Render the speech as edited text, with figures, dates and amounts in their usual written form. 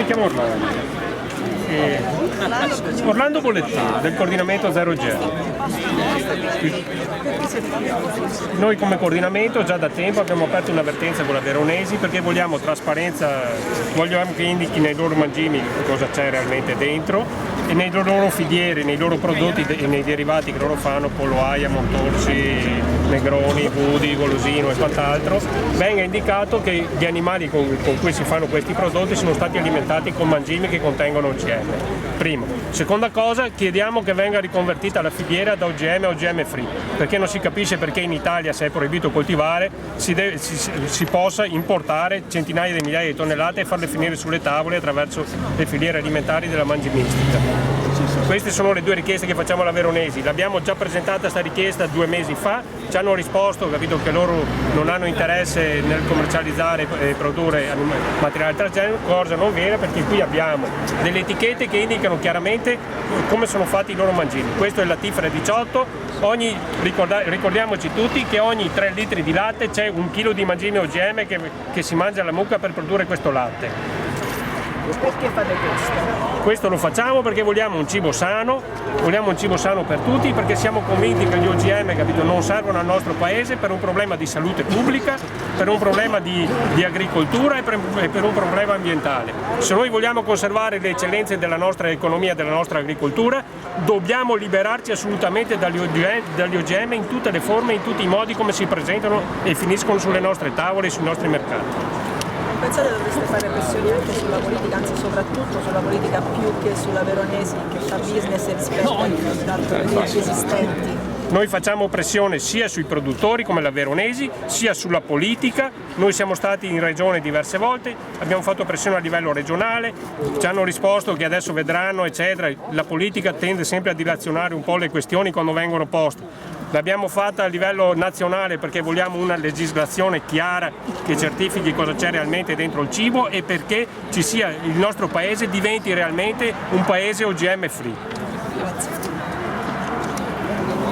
chiamo Orlando. Orlando Bollettino, del coordinamento Zero Gel. Noi come coordinamento già da tempo abbiamo aperto un'avvertenza con la Veronesi perché vogliamo trasparenza, vogliamo che indichi nei loro mangimi cosa c'è realmente dentro e nei loro filiere, nei loro prodotti e nei derivati che loro fanno, Poloaia, Montorsi, Negroni, Budi, Golosino e quant'altro, venga indicato che gli animali con cui si fanno questi prodotti sono stati alimentati con mangimi che contengono OGM. Primo. Seconda cosa, chiediamo che venga riconvertita la filiera da OGM a OGM free, perché non si capisce perché in Italia, se è proibito coltivare, si possa importare centinaia di migliaia di tonnellate e farle finire sulle tavole attraverso le filiere alimentari della mangimistica. Queste sono le due richieste che facciamo alla Veronesi. L'abbiamo già presentata questa richiesta 2 mesi fa, ci hanno risposto, capito che loro non hanno interesse nel commercializzare e produrre materiale transgenico, cosa non vera perché qui abbiamo delle etichette che indicano chiaramente come sono fatti i loro mangimi. Questo è il latifere 18, ricordiamoci tutti che ogni 3 litri di latte c'è 1 chilo di mangimi OGM che si mangia la mucca per produrre questo latte. Perché fate questo? Questo lo facciamo perché vogliamo un cibo sano per tutti, perché siamo convinti che gli OGM, capito, non servono al nostro paese per un problema di salute pubblica, per un problema di agricoltura e per un problema ambientale. Se noi vogliamo conservare le eccellenze della nostra economia e della nostra agricoltura, dobbiamo liberarci assolutamente dagli OGM in tutte le forme, in tutti i modi come si presentano e finiscono sulle nostre tavole e sui nostri mercati. Pensate dovreste fare pressioni anche sulla politica, anzi soprattutto sulla politica più che sulla Veronesi che fa business rispetto ai prodotti esistenti? Noi facciamo pressione sia sui produttori come la Veronesi, sia sulla politica. Noi siamo stati in regione diverse volte, abbiamo fatto pressione a livello regionale, ci hanno risposto che adesso vedranno, eccetera. La politica tende sempre a dilazionare un po' le questioni quando vengono poste. L'abbiamo fatta a livello nazionale perché vogliamo una legislazione chiara che certifichi cosa c'è realmente dentro il cibo e perché il nostro paese diventi realmente un paese OGM free. Grazie.